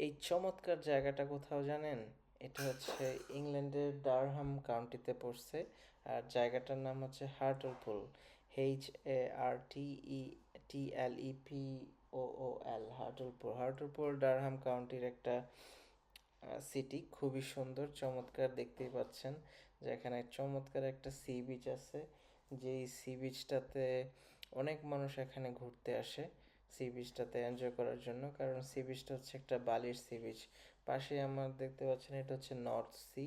এই চমৎকার জায়গাটা কোথাও জানেন? এটা হচ্ছে ইংল্যান্ডের ডারহাম কাউন্টিতে পড়ছে। আর জায়গাটার নাম হচ্ছে হার্টলপুল। HARTETLEPOOL, হার্টলপুল। হার্টলপুল ডারহাম কাউন্টির একটা সিটি। খুবই সুন্দর, চমৎকার, দেখতেই পাচ্ছেন যে এখানে চমৎকার একটা সি বিচ আছে। যেই সি বিচটাতে অনেক মানুষ এখানে ঘুরতে আসে, সি বিচটাতে এনজয় করার জন্য, কারণ সি বিচটা হচ্ছে একটা বালির সি বিচ। পাশে আমার দেখতে পাচ্ছেন এটা হচ্ছে নর্থ সি।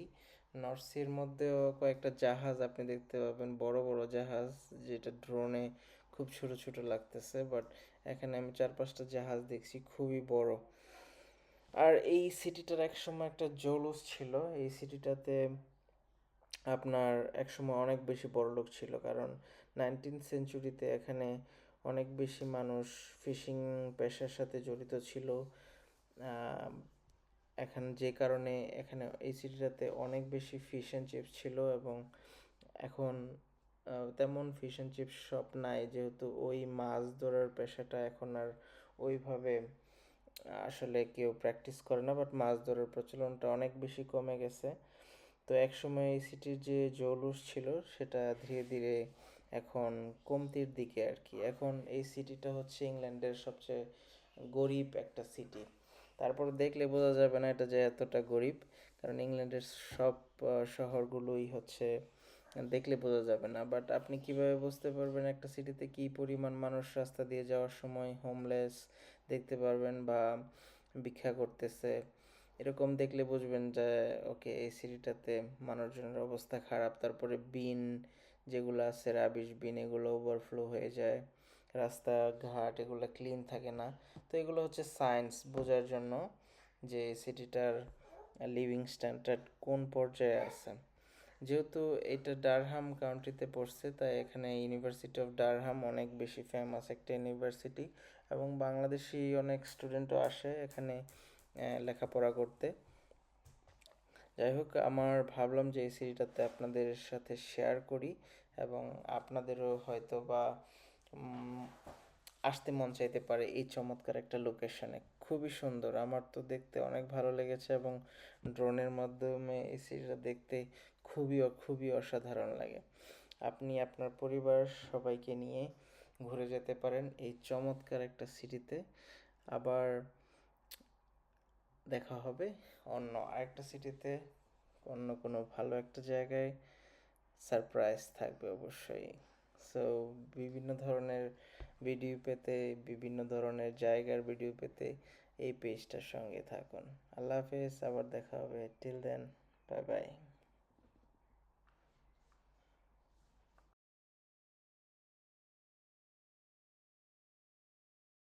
নর্থ সির মধ্যেও কয়েকটা জাহাজ আপনি দেখতে পাবেন, বড় বড় জাহাজ, যেটা ড্রোনে খুব ছোট ছোট লাগতেছে, বাট এখানে আমি 4-5টা জাহাজ দেখছি, খুবই বড়। আর এই সিটিটার একসময় একটা জৌলুস ছিল। এই সিটিটাতে আপনার একসময় অনেক বেশি বড়লোক ছিল, কারণ 19th সেঞ্চুরিতে এখানে অনেক বেশি মানুষ ফিশিং পেশার সাথে জড়িত ছিল। আহ, এখন যে কারণে এখানে এই সিটিটাতে অনেক বেশি ফিশ অ্যান্ড চিপস ছিল, এবং এখন তেমন ফিশ অ্যান্ড চিপস শপ নাই, যেহেতু ওই মাছ ধরার পেশাটা এখন আর ওইভাবে আসলে কেউ প্র্যাকটিস করে না, বাট মাছ ধরার প্রচলনটা অনেক বেশি কমে গেছে। তো একসময় এই সিটির যে জৌলুস ছিল সেটা ধীরে ধীরে এখন কমতির দিকে আর কি। এখন এই সিটিটা হচ্ছে ইংল্যান্ডের সবচেয়ে গরিব একটা সিটি। তারপর দেখলে বোঝা যাবে না এটা যে এতটা গরিব, কারণ ইংল্যান্ডের সব শহরগুলোই হচ্ছে দেখলে বোঝা যাবে না। বাট আপনি কিভাবে বুঝতে পারবেন একটা সিটিতে কী পরিমাণ মানুষ রাস্তা দিয়ে যাওয়ার সময় হোমলেস দেখতে পারবেন, বা ভিক্ষা করতেছে, এরকম দেখলে বুঝবেন যে ওকে, এই সিটিটাতে মানুষজনের অবস্থা খারাপ। তারপরে বিন যেগুলো আছে, রাবিশ বিন, এগুলো ওভারফ্লো হয়ে যায়, রাস্তাঘাট এগুলো ক্লিন থাকে না। তো এগুলো হচ্ছে সায়েন্স বোঝার জন্য যে সিটিটার লিভিং স্ট্যান্ডার্ড কোন পর্যায়ে আছে। যেহেতু এটা ডারহাম কাউন্ট্রিতে পড়ছে, তাই এখানে ইউনিভার্সিটি অফ ডারহাম অনেক বেশি ফেমাস একটা ইউনিভার্সিটি, এবং বাংলাদেশি অনেক স্টুডেন্টও আসে এখানে লেখাপড়া করতে। যাই হোক, আমার ভাবলাম যে এই সিরিজটাতে আপনাদের সাথে শেয়ার করি, এবং আপনাদেরও হয়তো বা উম, আসতে মন চাইতে পারে এই চমৎকার একটা লোকেশনে। খুবই সুন্দর, আমার তো দেখতে অনেক ভালো লেগেছে, এবং ড্রোনের মাধ্যমে এই সিরিজটা দেখতে খুবই খুবই অসাধারণ লাগে। আপনি আপনার পরিবার সবাইকে নিয়ে ঘুরে যেতে পারেন এই চমৎকার একটা সিটিতে। আবার দেখা হবে অন্য আরেকটা সিটিতে, অন্য কোনো ভালো একটা জায়গায়। সারপ্রাইজ থাকবে অবশ্যই। সো বিভিন্ন ধরনের ভিডিও পেতে, বিভিন্ন ধরনের জায়গার ভিডিও পেতে এই পেজটার সঙ্গে থাকুন। আল্লাহ হাফেজ, আবার দেখা হবে। Till then, bye by.